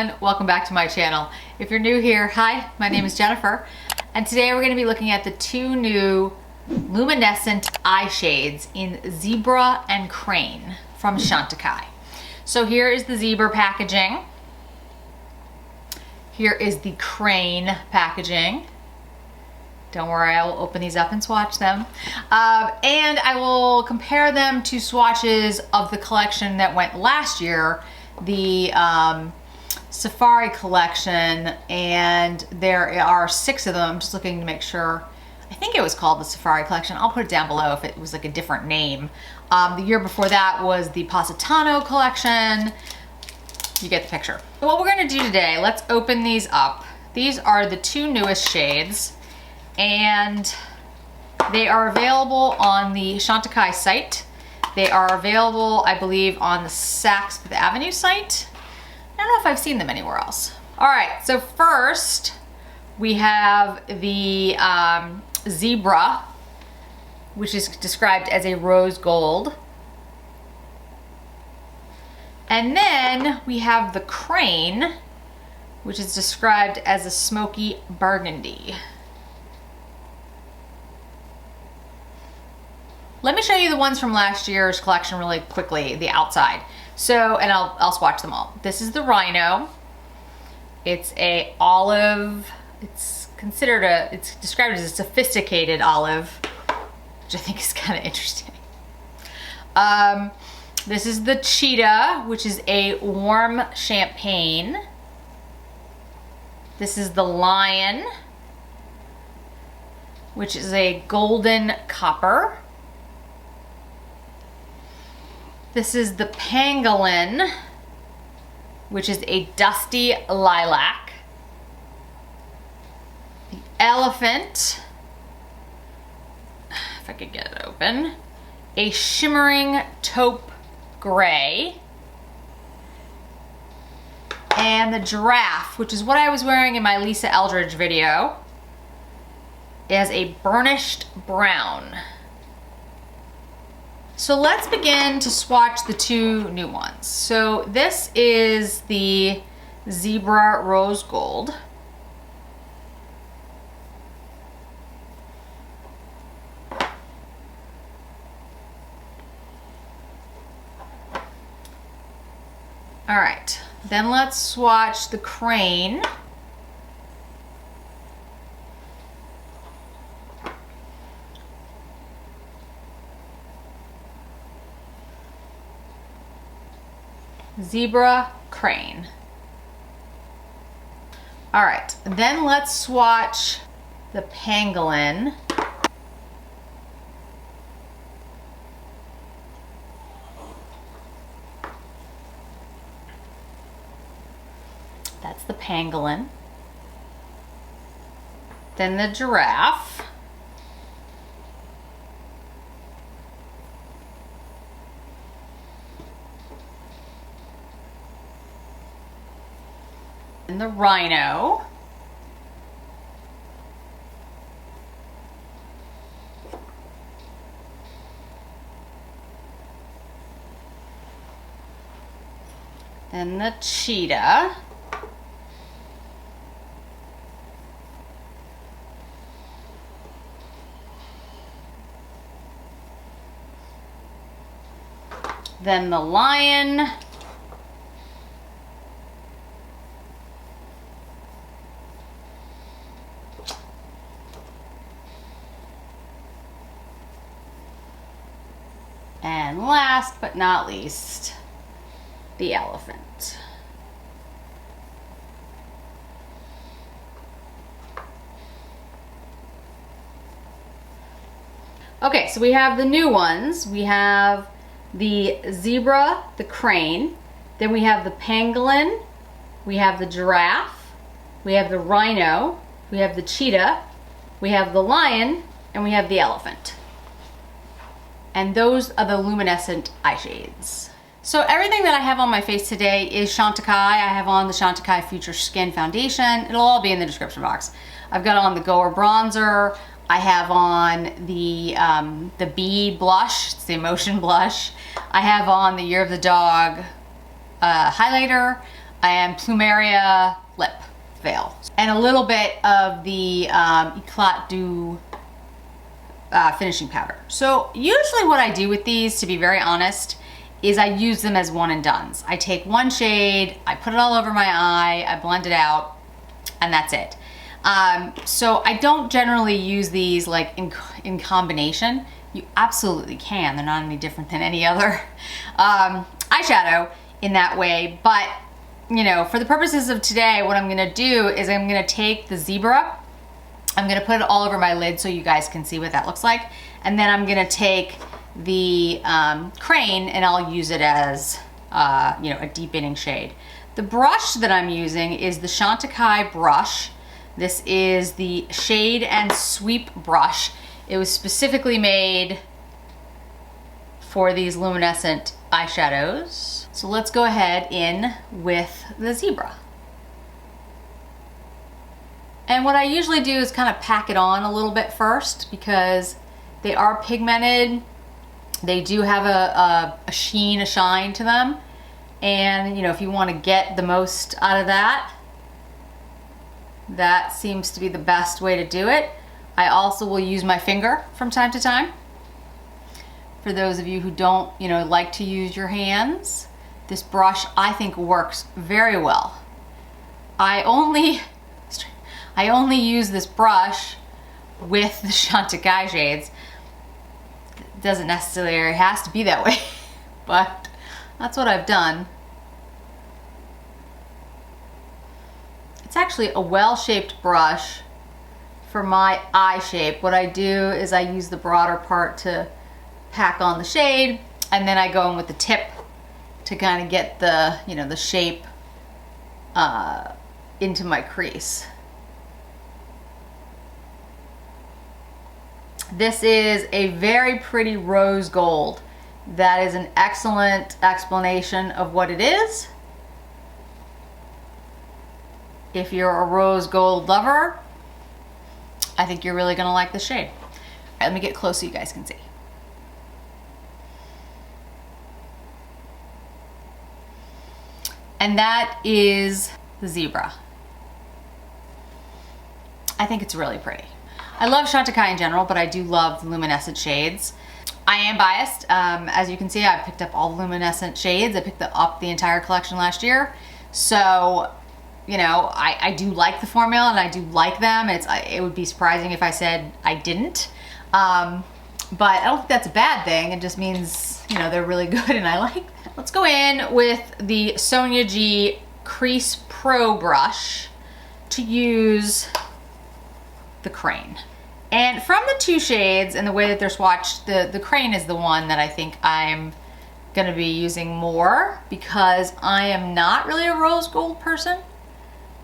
everyone, welcome back to my channel. If you're new here, hi, my name is Jennifer, and today we're going to be looking at the two new luminescent eye shades in Zebra and Crane from Chantecaille. So here is the Zebra packaging. Here is the Crane packaging. Don't worry, I will open these up and swatch them. And I will compare them to swatches of the collection that went last year, the Safari collection, and there are 6 of them. I'm just looking to make sure. I think it was called the Safari collection. I'll put it down below if it was like a different name. The year before that was the Positano collection. You get the picture. So what we're gonna do today, let's open these up. These are the 2 newest shades, and they are available on the Chantecaille site. They are available, I believe, on the Saks Fifth Avenue site. I don't know if I've seen them anywhere else. All right, so first we have the Zebra, which is described as a rose gold. And then we have the Crane, which is described as a smoky burgundy. Let me show you the ones from last year's collection really quickly, the outside. So, and I'll swatch them all. This is the Rhino. It's a olive, it's described as a sophisticated olive, which I think is kind of interesting. This is the Cheetah, which is a warm champagne. This is the Lion, which is a golden copper. This is the Pangolin, which is a dusty lilac. The Elephant, if I could get it open, a shimmering taupe gray. And the Giraffe, which is what I was wearing in my Lisa Eldridge video, is a burnished brown. So let's begin to swatch the 2 new ones. So this is the Zebra Rose Gold. All right, then let's swatch the Crane. Zebra, Crane. All right, then let's swatch the Pangolin. That's the Pangolin. Then the Giraffe. And the Rhino. Then the Cheetah. Then the Lion. And last but not least, the Elephant. Okay, so we have the new ones. We have the Zebra, the Crane, then we have the Pangolin, we have the Giraffe, we have the Rhino, we have the Cheetah, we have the Lion, and we have the Elephant. And those are the luminescent eye shades. So everything that I have on my face today is Chantecaille. I have on the Chantecaille Future Skin Foundation. It'll all be in the description box. I've got on the Goer Bronzer. I have on the Bee blush, it's the Emotion blush. I have on the Year of the Dog highlighter. and Plumeria lip veil. And a little bit of the Eclat du finishing powder. So usually what I do with these, to be very honest, is I use them as one and dones. I take one shade, I put it all over my eye, I blend it out, and that's it. So I don't generally use these like in combination. You absolutely can. They're not any different than any other eyeshadow in that way. But, you know, for the purposes of today, what I'm gonna do is I'm gonna take the Zebra, I'm gonna put it all over my lid so you guys can see what that looks like. And then I'm gonna take the Crane and I'll use it as, you know, a deepening shade. The brush that I'm using is the Chantecaille brush. This is the Shade and Sweep brush. It was specifically made for these luminescent eyeshadows. So let's go ahead in with the Zebra. And what I usually do is kind of pack it on a little bit first because they are pigmented. They do have a sheen, a shine to them. And you know, if you want to get the most out of that, that seems to be the best way to do it. I also will use my finger from time to time. For those of you who don't, you know, like to use your hands, this brush I think works very well. I only use this brush with the Chantecaille shades. It doesn't necessarily has to be that way, but that's what I've done. It's actually a well-shaped brush for my eye shape. What I do is I use the broader part to pack on the shade, and then I go in with the tip to kind of get the, you know, the shape into my crease. This is a very pretty rose gold. That is an excellent explanation of what it is. If you're a rose gold lover, I think you're really gonna like the shade. All right, let me get close so you guys can see. And that is the Zebra. I think it's really pretty. I love Chantecaille in general, but I do love luminescent shades. I am biased. As you can see, I picked up all the luminescent shades. I picked up the entire collection last year. So, you know, I do like the formula and I do like them. It would be surprising if I said I didn't. But I don't think that's a bad thing. It just means, you know, they're really good and I like them. Let's go in with the Sonia G Crease Pro brush to use the Crane. And from the two shades and the way that they're swatched, the Crane is the one that I think I'm gonna be using more because I am not really a rose gold person.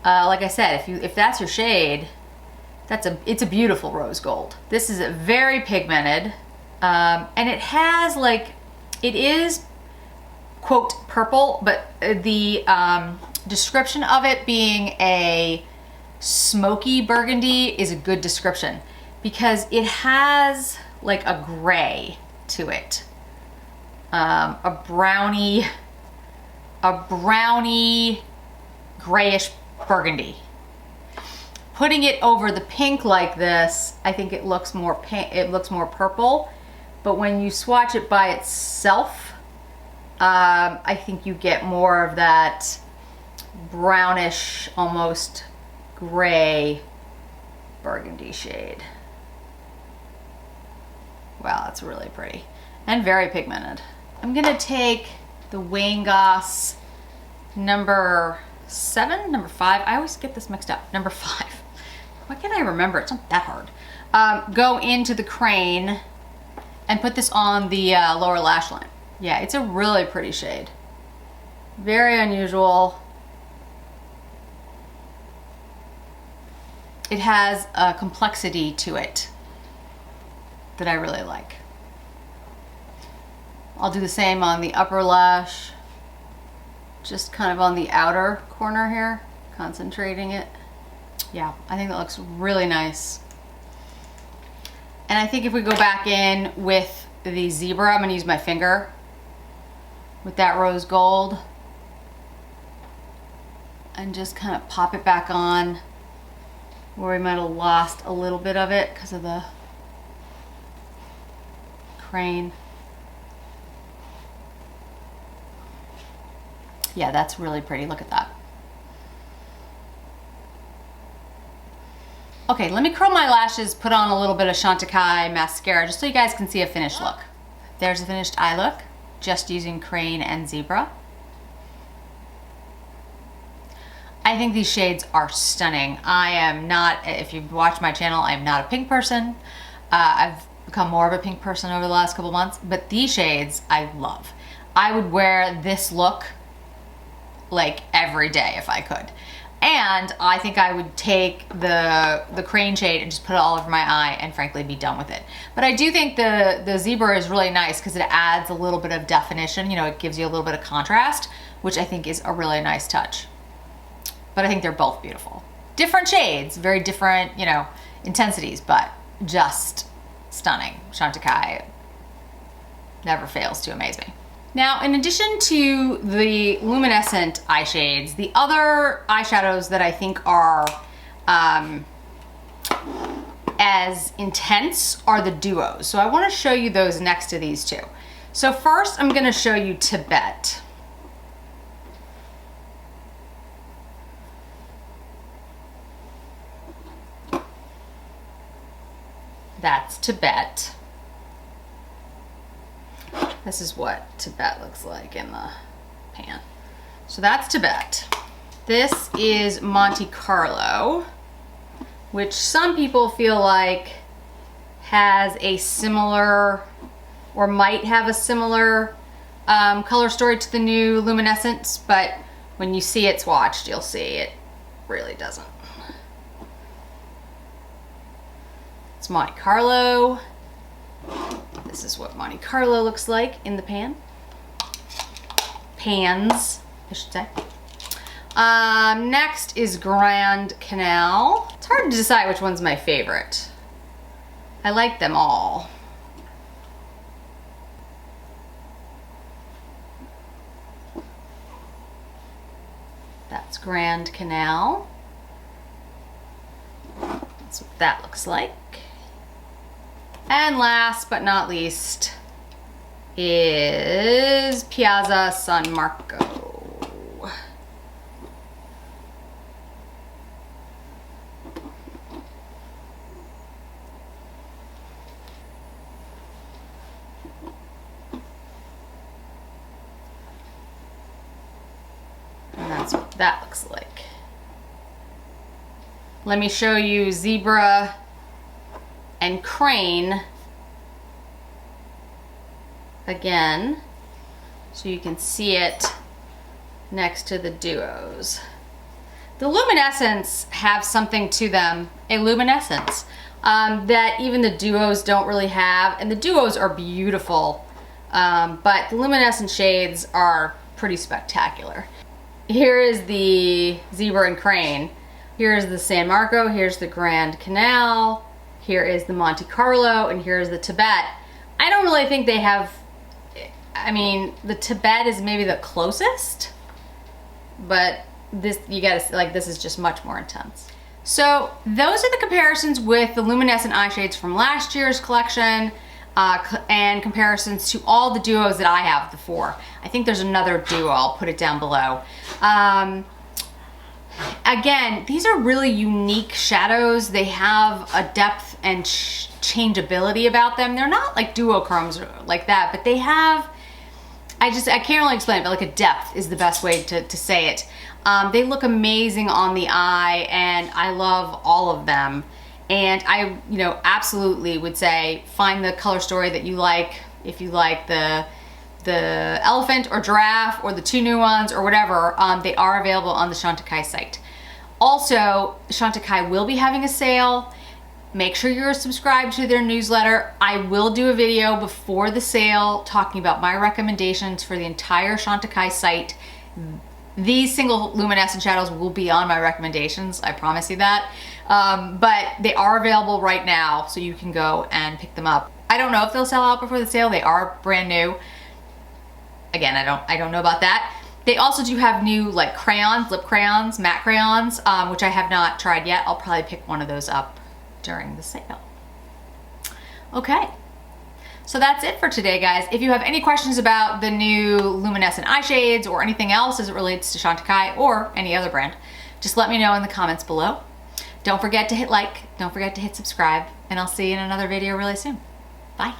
Like I said, if that's your shade, it's a beautiful rose gold. This is very pigmented, and it has like, it is quote purple, but the description of it being a smoky burgundy is a good description because it has like a gray to it, a browny grayish burgundy. Putting it over the pink like this, I think it looks more pink, it looks more purple, but when you swatch it by itself, I think you get more of that brownish, almost gray burgundy shade. Wow, that's really pretty and very pigmented. I'm gonna take the Wayne Goss number 7, number 5. I always get this mixed up. Number 5. Why can't I remember? It's not that hard. Go into the Crane and put this on the lower lash line. Yeah, it's a really pretty shade. Very unusual. It has a complexity to it that I really like. I'll do the same on the upper lash, just kind of on the outer corner here, concentrating it. Yeah, I think that looks really nice. And I think if we go back in with the Zebra, I'm gonna use my finger with that rose gold. and just kind of pop it back on where we might have lost a little bit of it because of the crane. Yeah, that's really pretty. Look at that. Okay, let me curl my lashes, put on a little bit of Chantecaille mascara just so you guys can see a finished look. There's a finished eye look, just using Crane and Zebra. I think these shades are stunning. I am not, if you've watched my channel, I'm not a pink person. I've become more of a pink person over the last couple months, but these shades I love. I would wear this look like every day if I could. And I think I would take the Crane shade and just put it all over my eye and frankly be done with it. But I do think the Zebra is really nice because it adds a little bit of definition. You know, it gives you a little bit of contrast, which I think is a really nice touch. But I think they're both beautiful. Different shades, very different, you know, intensities, but just stunning. Chantecaille never fails to amaze me. Now, in addition to the luminescent eye shades, the other eyeshadows that I think are as intense are the duos. So I want to show you those next to these two. So first, I'm going to show you Tibet. That's Tibet. This is what Tibet looks like in the pan. So that's Tibet. This is Monte Carlo, which some people feel like has a similar, or might have a similar color story to the new Luminescent, but when you see it swatched, you'll see it really doesn't. It's Monte Carlo. This is what Monte Carlo looks like in the pan. Pans, I should say. Next is Grand Canal. It's hard to decide which one's my favorite. I like them all. That's Grand Canal. That's what that looks like. And last but not least is Piazza San Marco. And that's what that looks like. Let me show you Zebra and Crane again, so you can see it next to the duos. The Luminescents have something to them, a luminescence, that even the duos don't really have, and the duos are beautiful, but the luminescent shades are pretty spectacular. Here is the Zebra and Crane. Here's the San Marco, here's the Grand Canal, here is the Monte Carlo, and here's the Tibet. I don't really think they have, I mean, the Tibet is maybe the closest, but this, you gotta, like, this is just much more intense. So those are the comparisons with the luminescent eye shades from last year's collection, and comparisons to all the duos that I have, the 4. I think there's another duo, I'll put it down below. Again, these are really unique shadows. They have a depth and changeability about them. They're not like duochromes like that, but they have, I can't really explain it, but like a depth is the best way to say it. They look amazing on the eye, and I love all of them. And I, you know, absolutely would say find the color story that you like. If you like the elephant or giraffe or the 2 new ones or whatever, they are available on the Chantecaille site. Also, Chantecaille will be having a sale. Make sure you're subscribed to their newsletter. I will do a video before the sale talking about my recommendations for the entire Chantecaille site. These single luminescent shadows will be on my recommendations, I promise you that. But they are available right now, so you can go and pick them up. I don't know if they'll sell out before the sale. They are brand new. Again, I don't know about that. They also do have new like crayons, lip crayons, matte crayons, which I have not tried yet. I'll probably pick one of those up during the sale. Okay. So that's it for today, guys. If you have any questions about the new luminescent eye shades or anything else as it relates to Chantecaille or any other brand, just let me know in the comments below. Don't forget to hit like, don't forget to hit subscribe, and I'll see you in another video really soon. Bye.